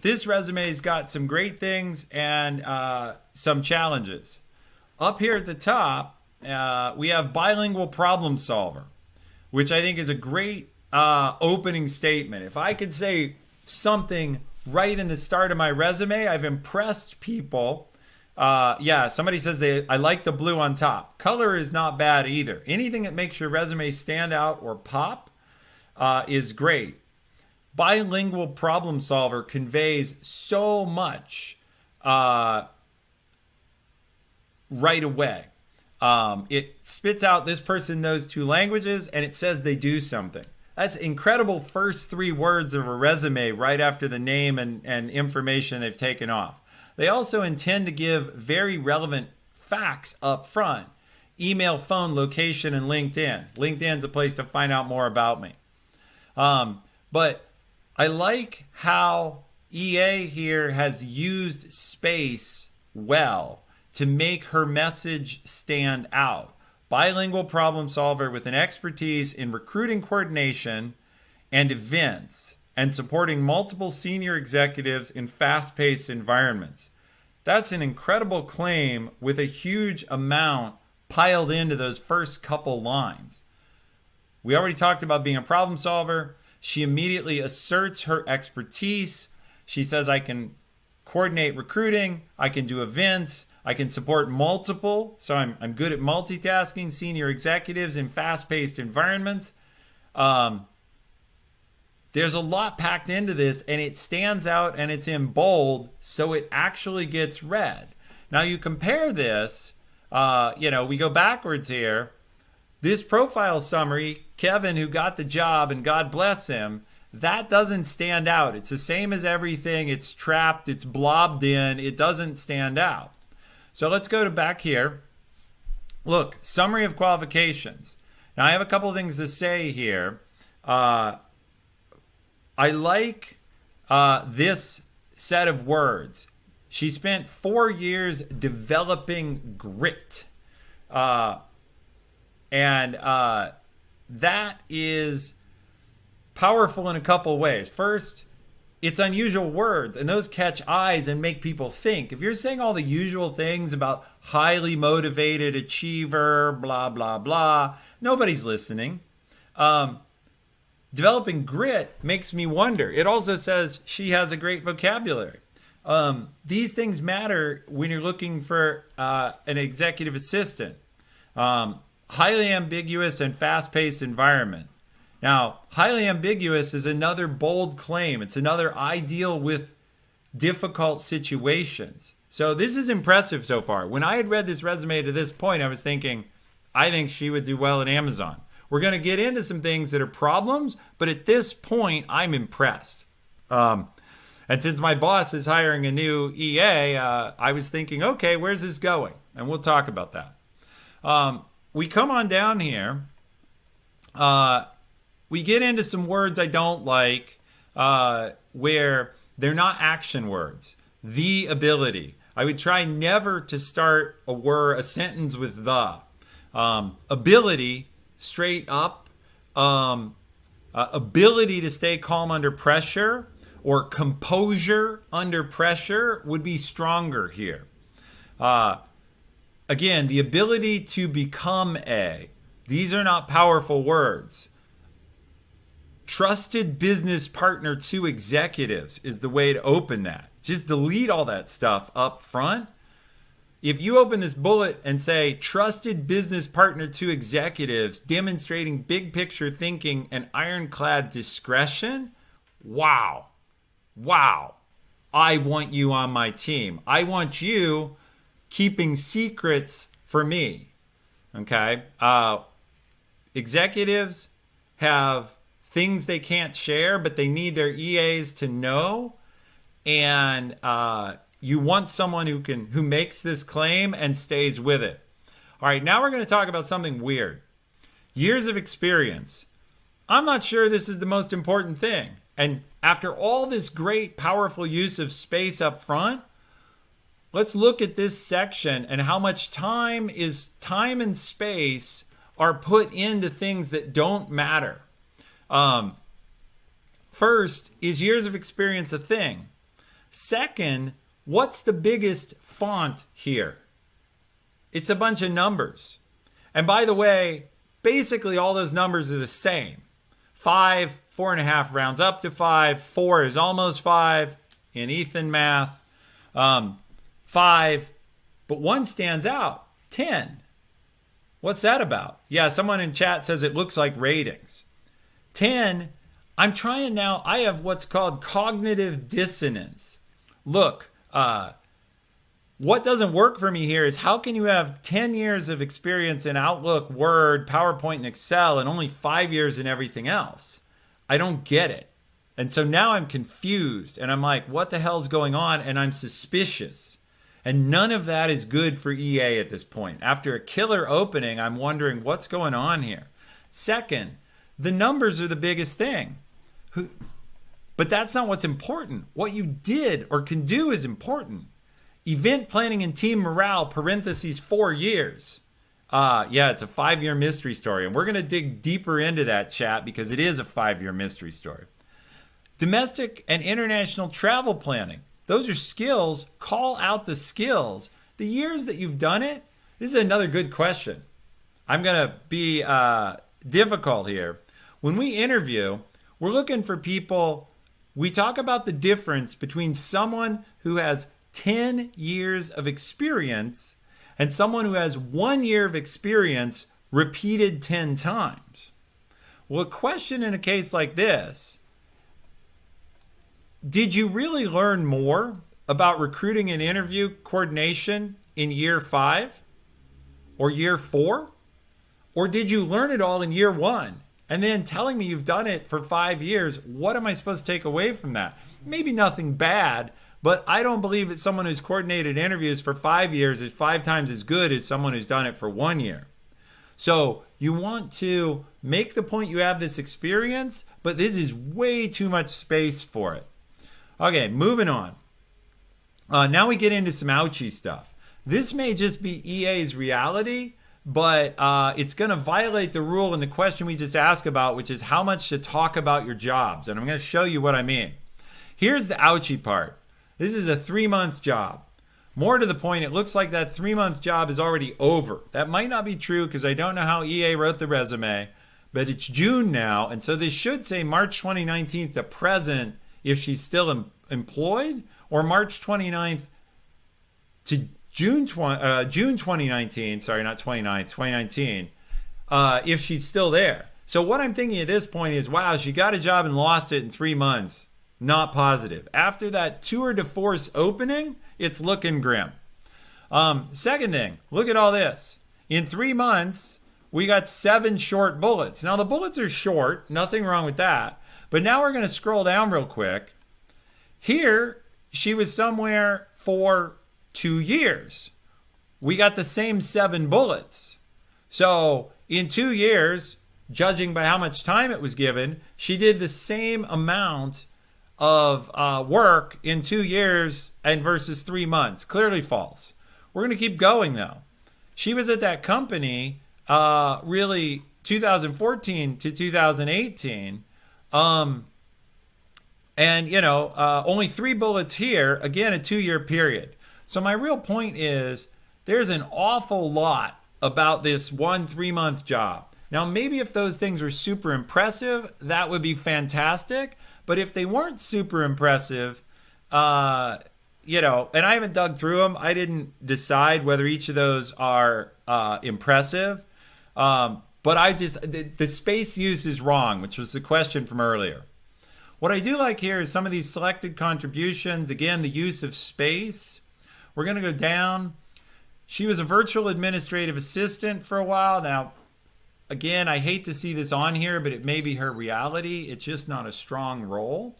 this resume's got some great things and some challenges. Up here at the top, we have bilingual problem solver, which I think is a great opening statement. If I could say something right in the start of my resume, I've impressed people. Yeah, somebody says I like the blue on top. Color is not bad either. Anything that makes your resume stand out or pop is great. Bilingual problem solver conveys so much right away. It spits out this person knows 2 languages and it says they do something. That's incredible first 3 words of a resume right after the name and information they've taken off. They also intend to give very relevant facts up front. Email, phone, location, and LinkedIn. LinkedIn's a place to find out more about me. But I like how EA here has used space well to make her message stand out. Bilingual problem solver with an expertise in recruiting coordination and events and supporting multiple senior executives in fast-paced environments. That's an incredible claim with a huge amount piled into those first couple lines. We already talked about being a problem solver. She immediately asserts her expertise. She says, I can coordinate recruiting, I can do events, I can support multiple, so I'm good at multitasking, senior executives in fast-paced environments. There's a lot packed into this, and it stands out and it's in bold, so it actually gets read. Now you compare this, we go backwards here. This profile summary, Kevin, who got the job, and God bless him, that doesn't stand out. It's the same as everything. It's trapped, it's blobbed in, it doesn't stand out. So let's go to back here. Look, summary of qualifications. Now I have a couple of things to say here. I like this set of words. She spent 4 years developing grit. And that is powerful in a couple ways. First, it's unusual words, and those catch eyes and make people think. If you're saying all the usual things about highly motivated achiever, blah, blah, blah, nobody's listening. Developing grit makes me wonder. It also says she has a great vocabulary. These things matter when you're looking for an executive assistant. Highly ambiguous and fast-paced environment. Now, highly ambiguous is another bold claim. It's another ideal with difficult situations. So this is impressive so far. When I had read this resume to this point, I was thinking, I think she would do well at Amazon. We're going to get into some things that are problems, but at this point, I'm impressed. And since my boss is hiring a new EA, I was thinking, okay, where's this going? And we'll talk about that. We come on down here. We get into some words I don't like where they're not action words. The ability. I would try never to start a sentence with the. Ability, straight up. Ability to stay calm under pressure or composure under pressure would be stronger here. Again, the ability to become a. These are not powerful words. Trusted business partner to executives is the way to open that. Just delete all that stuff up front. If you open this bullet and say, trusted business partner to executives, demonstrating big picture thinking and ironclad discretion, wow. Wow. I want you on my team. I want you keeping secrets for me. Okay? Executives have things they can't share, but they need their EAs to know. And you want someone who makes this claim and stays with it. All right, now we're going to talk about something weird. Years of experience. I'm not sure this is the most important thing. And after all this great, powerful use of space up front, let's look at this section and how much time and space are put into things that don't matter. First, is years of experience a thing? Second, what's the biggest font here? It's a bunch of numbers. And by the way, basically all those numbers are the same. 5, 4.5 rounds up to 5. 4 is almost 5 in Ethan math. 5, but one stands out. 10. What's that about? Yeah, someone in chat says it looks like ratings. 10, I'm trying now. I have what's called cognitive dissonance. Look, what doesn't work for me here is how can you have 10 years of experience in Outlook, Word, PowerPoint, and Excel and only 5 years in everything else? I don't get it. And so now I'm confused and I'm like, what the hell's going on? And I'm suspicious. And none of that is good for EA at this point. After a killer opening, I'm wondering what's going on here. Second, the numbers are the biggest thing. But that's not what's important. What you did or can do is important. Event planning and team morale, parentheses, 4 years. Yeah, it's a 5-year mystery story. And we're going to dig deeper into that, chat, because it is a 5-year mystery story. Domestic and international travel planning. Those are skills. Call out the skills. The years that you've done it, this is another good question. I'm going to be difficult here. When we interview, we're looking for people. We talk about the difference between someone who has 10 years of experience and someone who has 1 year of experience repeated 10 times. Well, a question in a case like this, did you really learn more about recruiting and interview coordination in year 5 or year 4? Or did you learn it all in year 1? And then telling me you've done it for 5 years, what am I supposed to take away from that? Maybe nothing bad, but I don't believe that someone who's coordinated interviews for 5 years is 5 times as good as someone who's done it for 1 year. So you want to make the point you have this experience, but this is way too much space for it. Okay, moving on. Now we get into some ouchy stuff. This may just be EA's reality, but it's going to violate the rule in the question we just asked about, which is how much to talk about your jobs. And I'm going to show you what I mean. Here's the ouchy part. This is a 3-month job. More to the point, it looks like that 3-month job is already over. That might not be true because I don't know how EA wrote the resume, but it's June now. And so this should say March 2019 to present if she's still employed, or March 29th to June 2019, sorry, not 29th, 2019, if she's still there. So what I'm thinking at this point is, wow, she got a job and lost it in 3 months. Not positive. After that tour de force opening, it's looking grim. Second thing, look at all this. In 3 months, we got 7 short bullets. Now the bullets are short, nothing wrong with that. But now we're going to scroll down real quick. Here, she was somewhere for 2 years. We got the same 7 bullets. So in 2 years, judging by how much time it was given, she did the same amount of work in 2 years and versus 3 months. Clearly false. We're going to keep going though. She was at that company really 2014 to 2018. And only 3 bullets here, again, a 2-year period. So my real point is there's an awful lot about this 1 3-month job. Now, maybe if those things were super impressive, that would be fantastic. But if they weren't super impressive, and I haven't dug through them, I didn't decide whether each of those are impressive. But the space use is wrong, which was the question from earlier. What I do like here is some of these selected contributions. Again, the use of space. We're going to go down. She was a virtual administrative assistant for a while. Now, again, I hate to see this on here, but it may be her reality. It's just not a strong role.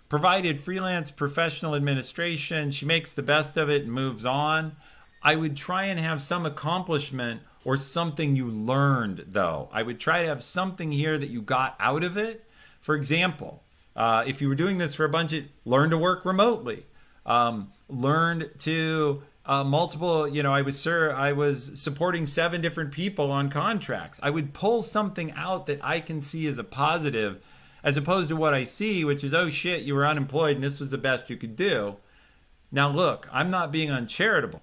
Provided freelance professional administration. She makes the best of it and moves on. I would try and have some accomplishment or something you learned, though. I would try to have something here that you got out of it. For example, if you were doing this for a budget, learn to work remotely. Learned to multiple, I was supporting 7 different people on contracts. I would pull something out that I can see as a positive as opposed to what I see, which is, oh shit, you were unemployed and this was the best you could do. Now, look, I'm not being uncharitable.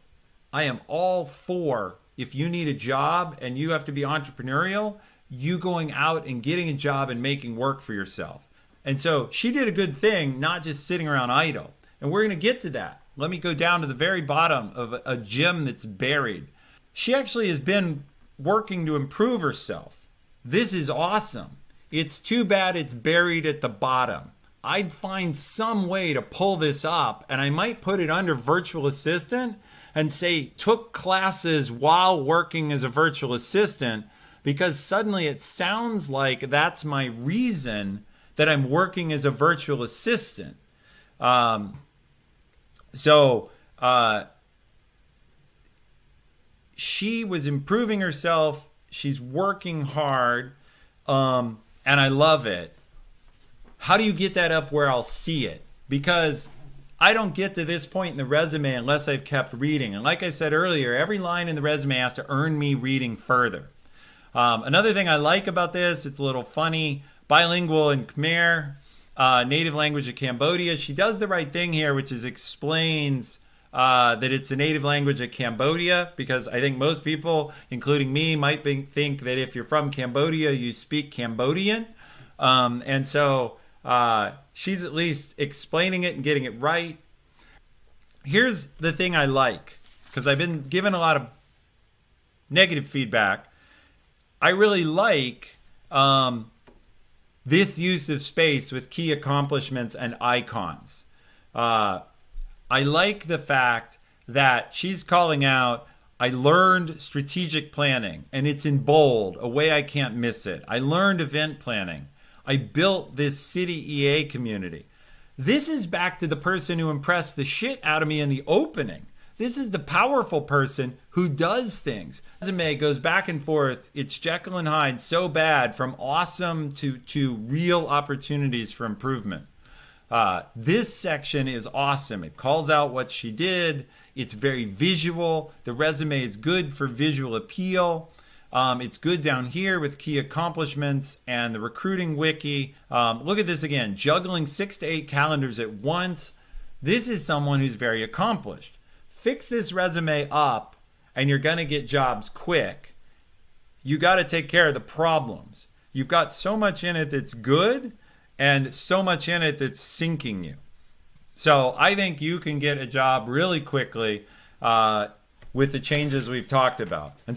I am all for, if you need a job and you have to be entrepreneurial, you going out and getting a job and making work for yourself. And so she did a good thing, not just sitting around idle. And we're going to get to that. Let me go down to the very bottom of a gem that's buried. She actually has been working to improve herself. This is awesome. It's too bad it's buried at the bottom. I'd find some way to pull this up, and I might put it under virtual assistant and say took classes while working as a virtual assistant, because suddenly it sounds like that's my reason that I'm working as a virtual assistant. She was improving herself. She's working hard, and I love it. How do you get that up where I'll see it? Because I don't get to this point in the resume unless I've kept reading. And like I said earlier, every line in the resume has to earn me reading further. Another thing I like about this, it's a little funny, bilingual in Khmer, native language of Cambodia. She does the right thing here, which is explains that it's a native language of Cambodia, because I think most people, including me, might think that if you're from Cambodia, you speak Cambodian. And so she's at least explaining it and getting it right. Here's the thing I like, because I've been given a lot of negative feedback. I really like this use of space with key accomplishments and icons. I like the fact that she's calling out, I learned strategic planning, and it's in bold, a way I can't miss it. I learned event planning. I built this city EA community. This is back to the person who impressed the shit out of me in the opening. This is the powerful person who does things. Resume goes back and forth. It's Jekyll and Hyde so bad, from awesome to real opportunities for improvement. This section is awesome. It calls out what she did. It's very visual. The resume is good for visual appeal. It's good down here with key accomplishments and the recruiting wiki. Look at this again, juggling 6 to 8 calendars at once. This is someone who's very accomplished. Fix this resume up and you're going to get jobs quick. You got to take care of the problems. You've got so much in it that's good and so much in it that's sinking you. So I think you can get a job really quickly with the changes we've talked about. And